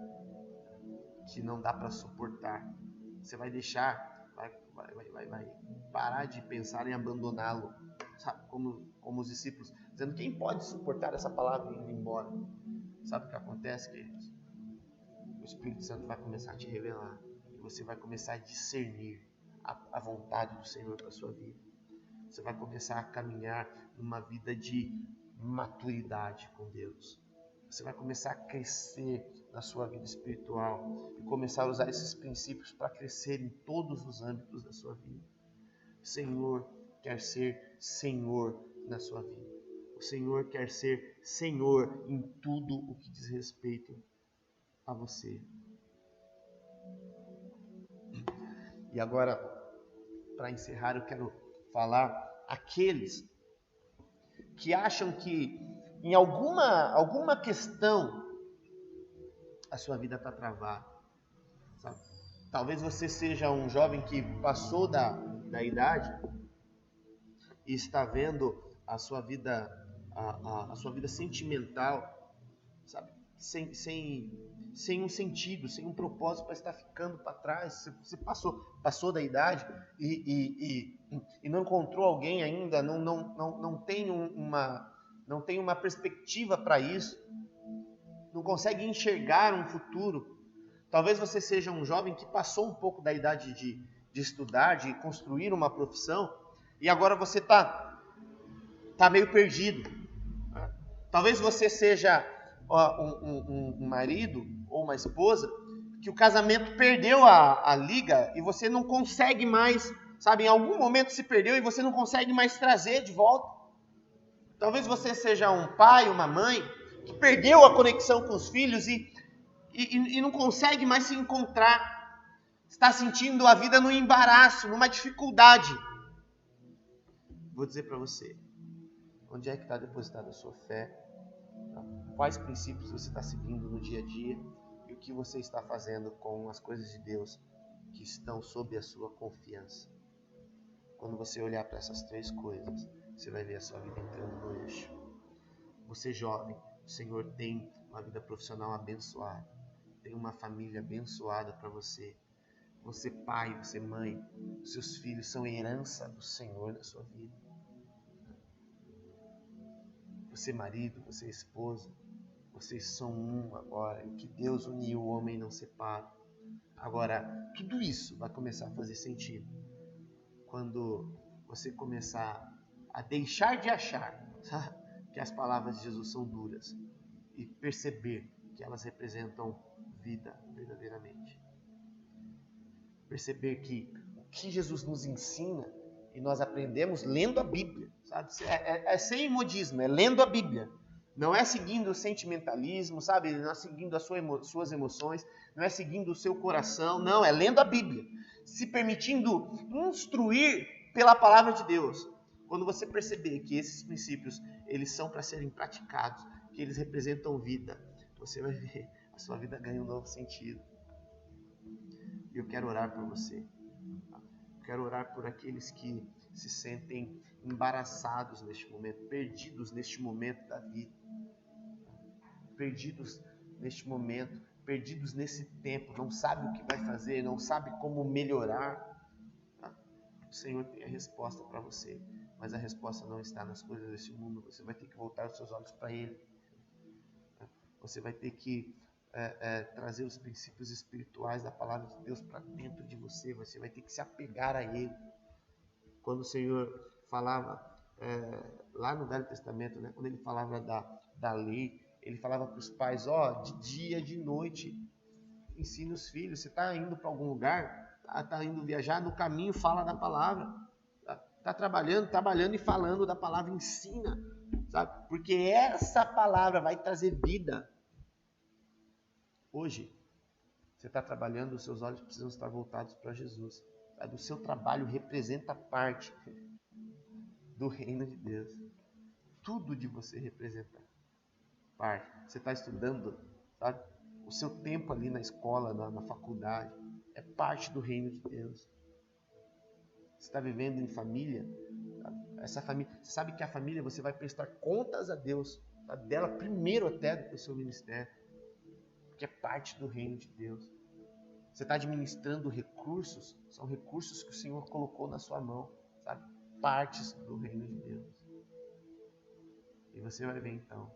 que não dá para suportar. Você vai deixar, vai parar de pensar em abandoná-lo, sabe? Como os discípulos, dizendo, quem pode suportar essa palavra indo embora? Sabe o que acontece, queridos? O Espírito Santo vai começar a te revelar, e você vai começar a discernir a vontade do Senhor para a sua vida. Você vai começar a caminhar numa vida de maturidade com Deus. Você vai começar a crescer na sua vida espiritual e começar a usar esses princípios para crescer em todos os âmbitos da sua vida. O Senhor quer ser Senhor na sua vida. O Senhor quer ser Senhor em tudo o que diz respeito a você. E agora, para encerrar, eu quero falar aqueles que acham que em alguma questão a sua vida está travada. Sabe? Talvez você seja um jovem que passou da idade e está vendo a sua vida, a sua vida sentimental, sabe? Sem um sentido, sem um propósito, para estar ficando para trás. Você passou da idade e não encontrou alguém ainda, não tem uma perspectiva para isso, não consegue enxergar um futuro. Talvez você seja um jovem que passou um pouco da idade de estudar, de construir uma profissão, e agora você está meio perdido. Talvez você seja um marido ou uma esposa que o casamento perdeu a liga e você não consegue mais, sabe, em algum momento se perdeu e você não consegue mais trazer de volta. Talvez você seja um pai, uma mãe que perdeu a conexão com os filhos e não consegue mais se encontrar. Está sentindo a vida no embaraço, numa dificuldade. Vou dizer para você, onde é que está depositada a sua fé? Quais princípios você está seguindo no dia a dia? E o que você está fazendo com as coisas de Deus que estão sob a sua confiança? Quando você olhar para essas três coisas, você vai ver a sua vida entrando no eixo. Você jovem, o Senhor tem uma vida profissional abençoada. Tem uma família abençoada para você. Você pai, você mãe, seus filhos são herança do Senhor na sua vida. Você marido, você esposa, vocês são um agora. E o que Deus uniu, o homem não separa. Agora, tudo isso vai começar a fazer sentido quando você começar a deixar de achar, sabe, que as palavras de Jesus são duras e perceber que elas representam vida verdadeiramente. Perceber que o que Jesus nos ensina e nós aprendemos lendo a Bíblia, sabe? É sem modismo, é lendo a Bíblia. Não é seguindo o sentimentalismo, sabe? Não é seguindo as suas emoções, não é seguindo o seu coração, não, é lendo a Bíblia. Se permitindo instruir pela palavra de Deus. Quando você perceber que esses princípios, eles são para serem praticados, que eles representam vida, você vai ver, a sua vida ganha um novo sentido. E eu quero orar por você. Eu quero orar por aqueles que se sentem embaraçados neste momento, perdidos neste momento da vida. Perdidos neste momento, perdidos nesse tempo, não sabe o que vai fazer, não sabe como melhorar. O Senhor tem a resposta para você, mas a resposta não está nas coisas deste mundo. Você vai ter que voltar os seus olhos para Ele. Você vai ter que trazer os princípios espirituais da palavra de Deus para dentro de você. Você vai ter que se apegar a Ele. Quando o Senhor falava lá no Velho Testamento, né, quando Ele falava da lei, Ele falava para os pais, de dia, de noite, ensina os filhos. Você está indo para algum lugar, está indo viajar, no caminho fala da palavra. Está trabalhando e falando da palavra, ensina, sabe? Porque essa palavra vai trazer vida. Hoje, você está trabalhando, os seus olhos precisam estar voltados para Jesus. Sabe? O seu trabalho representa parte do reino de Deus. Tudo de você representa parte. Você está estudando, sabe? O seu tempo ali na escola, na faculdade, é parte do reino de Deus. Você está vivendo em família, sabe? Essa família, você sabe que a família você vai prestar contas a Deus, sabe? Dela primeiro até do seu ministério, que é parte do reino de Deus. Você está administrando recursos, são recursos que o Senhor colocou na sua mão, sabe? Partes do reino de Deus. E você vai ver então,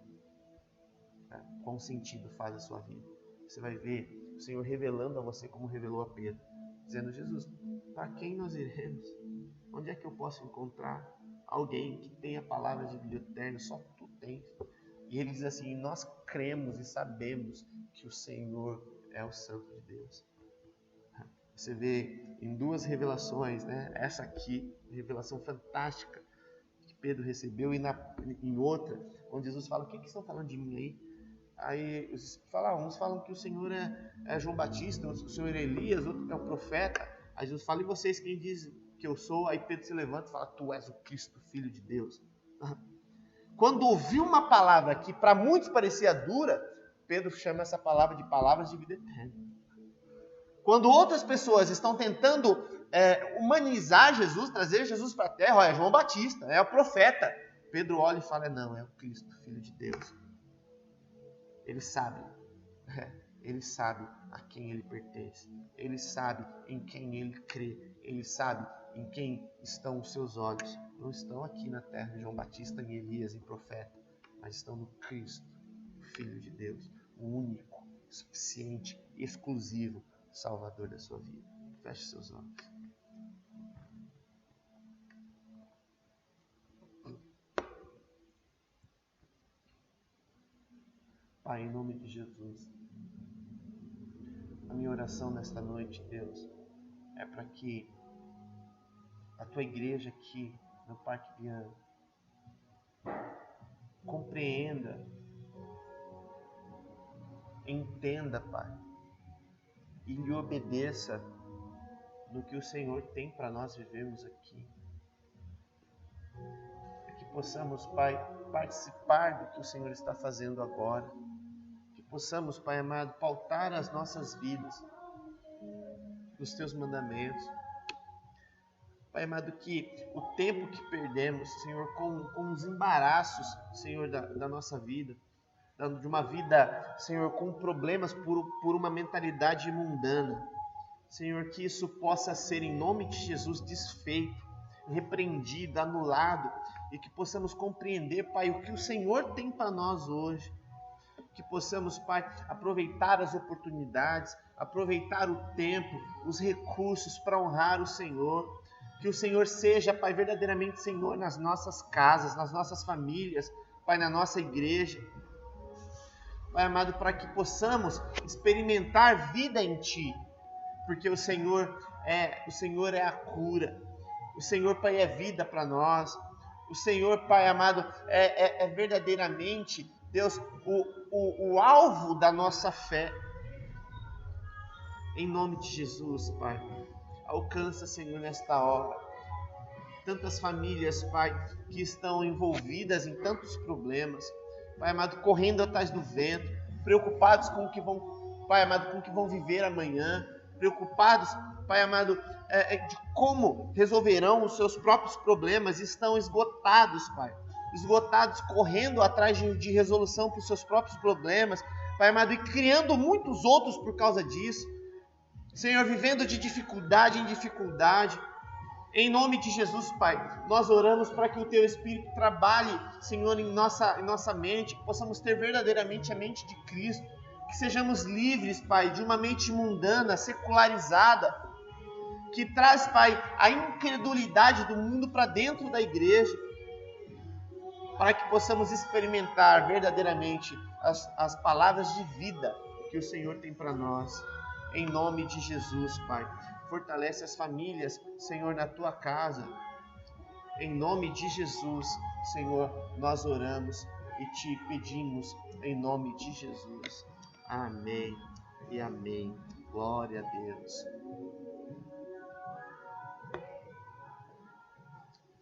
qual sentido faz a sua vida. Você vai ver o Senhor revelando a você como revelou a Pedro, dizendo: Jesus, para quem nós iremos? Onde é que eu posso encontrar alguém que tenha a palavra de vida eterna? Só tu tens. E ele diz assim: nós cremos e sabemos que o Senhor é o Santo de Deus. Você vê em duas revelações, né? Essa aqui, revelação fantástica que Pedro recebeu, e em outra, quando Jesus fala: o que estão falando de mim aí? Aí uns falam que o Senhor é João Batista, outros que o Senhor é Elias, outro que é o profeta. Aí Jesus fala: e vocês quem dizem que eu sou? Aí Pedro se levanta e fala: tu és o Cristo, Filho de Deus. Quando ouviu uma palavra que para muitos parecia dura, Pedro chama essa palavra de palavras de vida eterna. Quando outras pessoas estão tentando humanizar Jesus, trazer Jesus para a terra, é João Batista, é o profeta. Pedro olha e fala: não, é o Cristo, Filho de Deus. Ele sabe a quem ele pertence, ele sabe em quem ele crê, ele sabe em quem estão os seus olhos. Não estão aqui na terra em João Batista, em Elias, em profeta, mas estão no Cristo, Filho de Deus, o único, suficiente, exclusivo Salvador da sua vida. Feche seus olhos. Pai, em nome de Jesus, a minha oração nesta noite, Deus, é para que a tua igreja aqui no Parque Viana compreenda, entenda, Pai, e lhe obedeça no que o Senhor tem para nós vivermos aqui. É que possamos, Pai, participar do que o Senhor está fazendo agora. Que possamos, Pai amado, pautar as nossas vidas nos teus mandamentos. Pai amado, que o tempo que perdemos, Senhor, com os embaraços, Senhor, da nossa vida, de uma vida, Senhor, com problemas por uma mentalidade mundana, Senhor, que isso possa ser, em nome de Jesus, desfeito, repreendido, anulado, e que possamos compreender, Pai, o que o Senhor tem para nós hoje. Que possamos, Pai, aproveitar as oportunidades, aproveitar o tempo, os recursos para honrar o Senhor. Que o Senhor seja, Pai, verdadeiramente Senhor nas nossas casas, nas nossas famílias, Pai, na nossa igreja. Pai amado, para que possamos experimentar vida em Ti, porque o Senhor é a cura. O Senhor, Pai, é vida para nós. O Senhor, Pai amado, é verdadeiramente, Deus, o alvo da nossa fé. Em nome de Jesus, Pai, alcança, Senhor, nesta hora tantas famílias, Pai, que estão envolvidas em tantos problemas, Pai amado, correndo atrás do vento, preocupados com o que vão, Pai amado, com o que vão viver amanhã, preocupados, Pai amado, de como resolverão os seus próprios problemas, estão esgotados, Pai, esgotados, correndo atrás de resolução para os seus próprios problemas, Pai amado, e criando muitos outros por causa disso. Senhor, vivendo de dificuldade em dificuldade. Em nome de Jesus, Pai, nós oramos para que o Teu Espírito trabalhe, Senhor, em nossa mente, que possamos ter verdadeiramente a mente de Cristo, que sejamos livres, Pai, de uma mente mundana, secularizada, que traz, Pai, a incredulidade do mundo para dentro da igreja, para que possamos experimentar verdadeiramente as palavras de vida que o Senhor tem para nós. Em nome de Jesus, Pai, fortalece as famílias, Senhor, na Tua casa. Em nome de Jesus, Senhor, nós oramos e Te pedimos, em nome de Jesus. Amém e amém. Glória a Deus.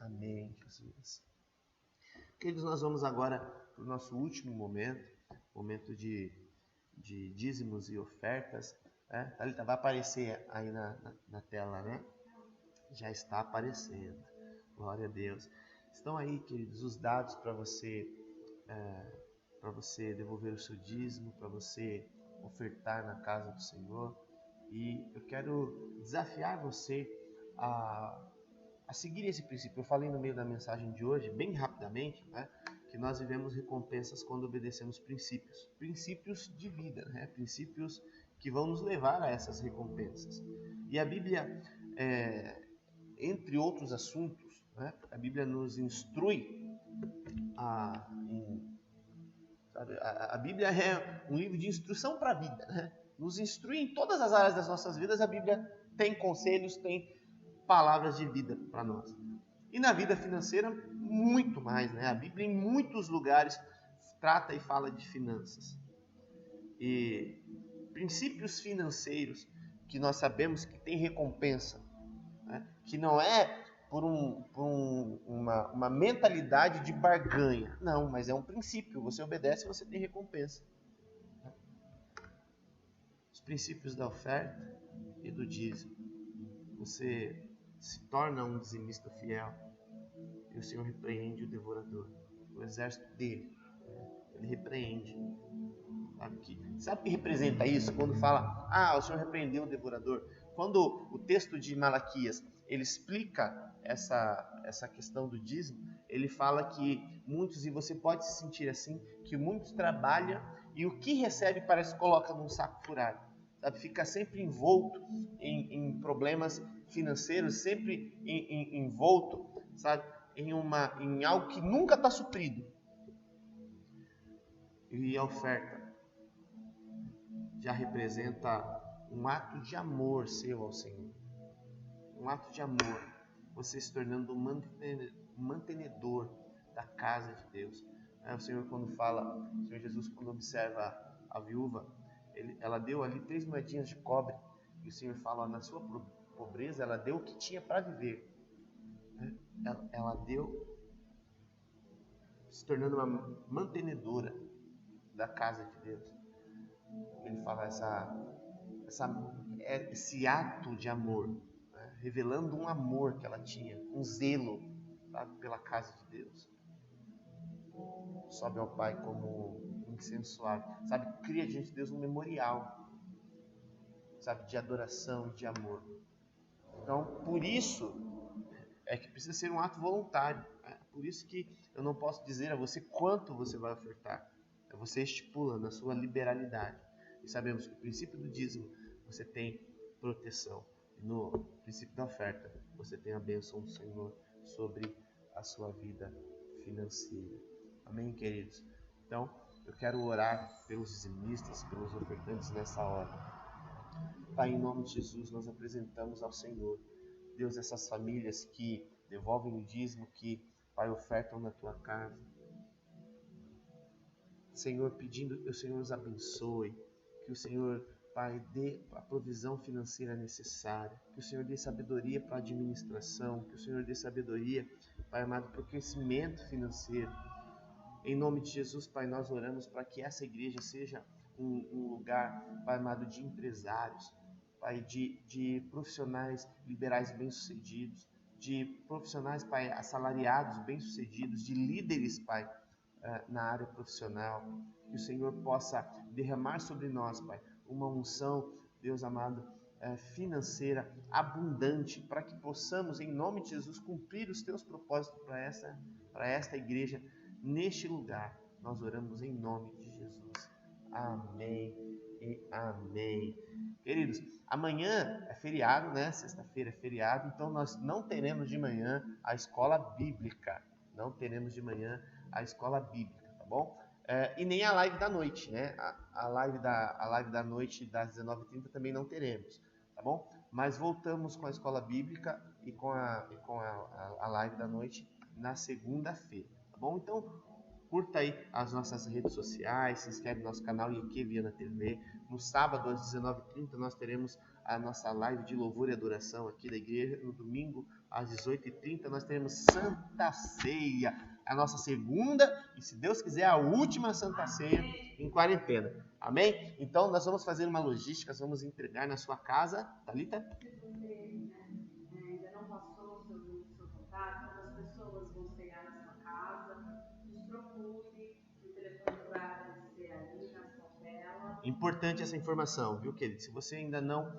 Amém, Jesus. Queridos, nós vamos agora para o nosso último momento de dízimos e ofertas. Thalita, vai aparecer aí na tela, né? Já está aparecendo. Glória a Deus. Estão aí, queridos, os dados para você devolver o seu dízimo, para você ofertar na casa do Senhor. E eu quero desafiar você a seguir esse princípio. Eu falei no meio da mensagem de hoje, bem rapidamente, né, que nós vivemos recompensas quando obedecemos princípios de vida, né, princípios que vão nos levar a essas recompensas. E a Bíblia, entre outros assuntos, né, a Bíblia nos instrui Sabe? A Bíblia é um livro de instrução para a vida, né? Nos instrui em todas as áreas das nossas vidas. A Bíblia tem conselhos, tem palavras de vida para nós. E na vida financeira, muito mais, né? A Bíblia em muitos lugares trata e fala de finanças. E princípios financeiros que nós sabemos que tem recompensa, né? Que não é por uma mentalidade de barganha. Não, mas é um princípio. Você obedece, você tem recompensa. Os princípios da oferta e do dízimo. Você se torna um dizimista fiel e o Senhor repreende o devorador. O exército dele, ele repreende. Sabe o que representa isso? Quando fala, o Senhor repreendeu o devorador. Quando o texto de Malaquias, ele explica essa questão do dízimo, ele fala que muitos, e você pode se sentir assim, que muitos trabalham e o que recebe parece que coloca num saco furado. Sabe? Fica sempre envolto em problemas financeiros, sempre envolto, sabe? Em algo que nunca está suprido. E a oferta já representa um ato de amor seu ao Senhor. Um ato de amor. Você se tornando um mantenedor da casa de Deus. O Senhor o Senhor Jesus, quando observa a viúva, ela deu ali 3 moedinhas de cobre. E o Senhor fala, na sua pobreza, ela deu o que tinha para viver. Ela deu, se tornando uma mantenedora da casa de Deus. Ele fala esse ato de amor, né? Revelando um amor que ela tinha, um zelo, sabe, pela casa de Deus. Sobe ao Pai como um incenso suave, sabe, cria diante de Deus um memorial, sabe, de adoração e de amor. Então, por isso é que precisa ser um ato voluntário. Por isso que eu não posso dizer a você quanto você vai ofertar. Você estipula na sua liberalidade. E sabemos que no princípio do dízimo você tem proteção. E no princípio da oferta você tem a bênção do Senhor sobre a sua vida financeira. Amém, queridos? Então, eu quero orar pelos dizimistas, pelos ofertantes nessa hora. Pai, em nome de Jesus, nós apresentamos ao Senhor, Deus, essas famílias que devolvem o dízimo, que, Pai, ofertam na Tua casa. Senhor, pedindo que o Senhor os abençoe, que o Senhor, Pai, dê a provisão financeira necessária, que o Senhor dê sabedoria para a administração, que o Senhor dê sabedoria, Pai amado, para o crescimento financeiro. Em nome de Jesus, Pai, nós oramos para que essa igreja seja um lugar, Pai amado, de empresários, Pai, de profissionais liberais bem-sucedidos, de profissionais, Pai, assalariados bem-sucedidos, de líderes, Pai, na área profissional. Que o Senhor possa derramar sobre nós, Pai, uma unção, Deus amado, financeira abundante, para que possamos, em nome de Jesus, cumprir os Teus propósitos para esta igreja neste lugar. Nós oramos em nome de Jesus. Amém e amém. Queridos, amanhã é feriado, né? Sexta-feira é feriado, então nós não teremos de manhã a escola bíblica. Não teremos de manhã a escola bíblica, tá bom? E nem a live da noite, né? A live da noite das 19h30 também não teremos, tá bom? Mas voltamos com a escola bíblica e com a live da noite na segunda-feira, tá bom? Então, curta aí as nossas redes sociais, se inscreve no nosso canal IQ Viana TV. No sábado, às 19h30, nós teremos a nossa live de louvor e adoração aqui da igreja. No domingo, às 18h30, nós teremos Santa Ceia, a nossa segunda e, se Deus quiser, a última Santa Ceia em quarentena. Amém? Então, nós vamos fazer uma logística, vamos entregar na sua casa. Thalita? Ainda não passou o seu contato, as pessoas vão chegar na sua casa, nos procure, o telefone vai aparecer ali na sua tela. Importante essa informação, viu, querido? Se você ainda não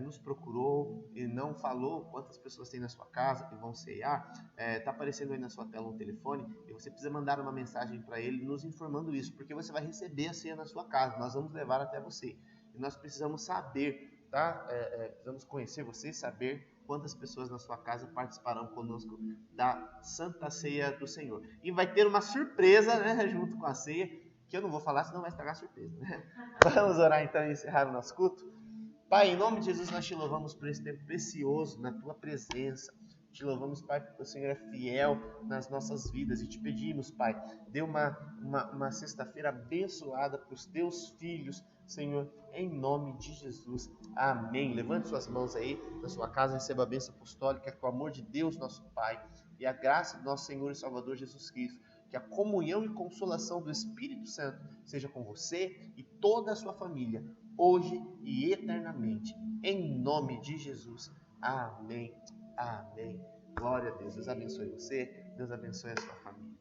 nos procurou e não falou quantas pessoas tem na sua casa que vão ceiar, está aparecendo aí na sua tela um telefone e você precisa mandar uma mensagem para ele nos informando isso, porque você vai receber a ceia na sua casa, nós vamos levar até você. E nós precisamos saber, tá? Precisamos conhecer você e saber quantas pessoas na sua casa participarão conosco da Santa Ceia do Senhor. E vai ter uma surpresa, né, junto com a ceia, que eu não vou falar, senão vai estragar a surpresa, né? Vamos orar então e encerrar o nosso culto? Pai, em nome de Jesus, nós te louvamos por esse tempo precioso na tua presença. Te louvamos, Pai, porque o Senhor é fiel nas nossas vidas e te pedimos, Pai, dê uma sexta-feira abençoada para os teus filhos, Senhor, em nome de Jesus. Amém. Levante suas mãos aí na sua casa, receba a bênção apostólica, que o amor de Deus, nosso Pai, e a graça do nosso Senhor e Salvador Jesus Cristo, que a comunhão e consolação do Espírito Santo seja com você e toda a sua família, hoje e eternamente. Em nome de Jesus. Amém. Amém. Glória a Deus. Deus abençoe você. Deus abençoe a sua família.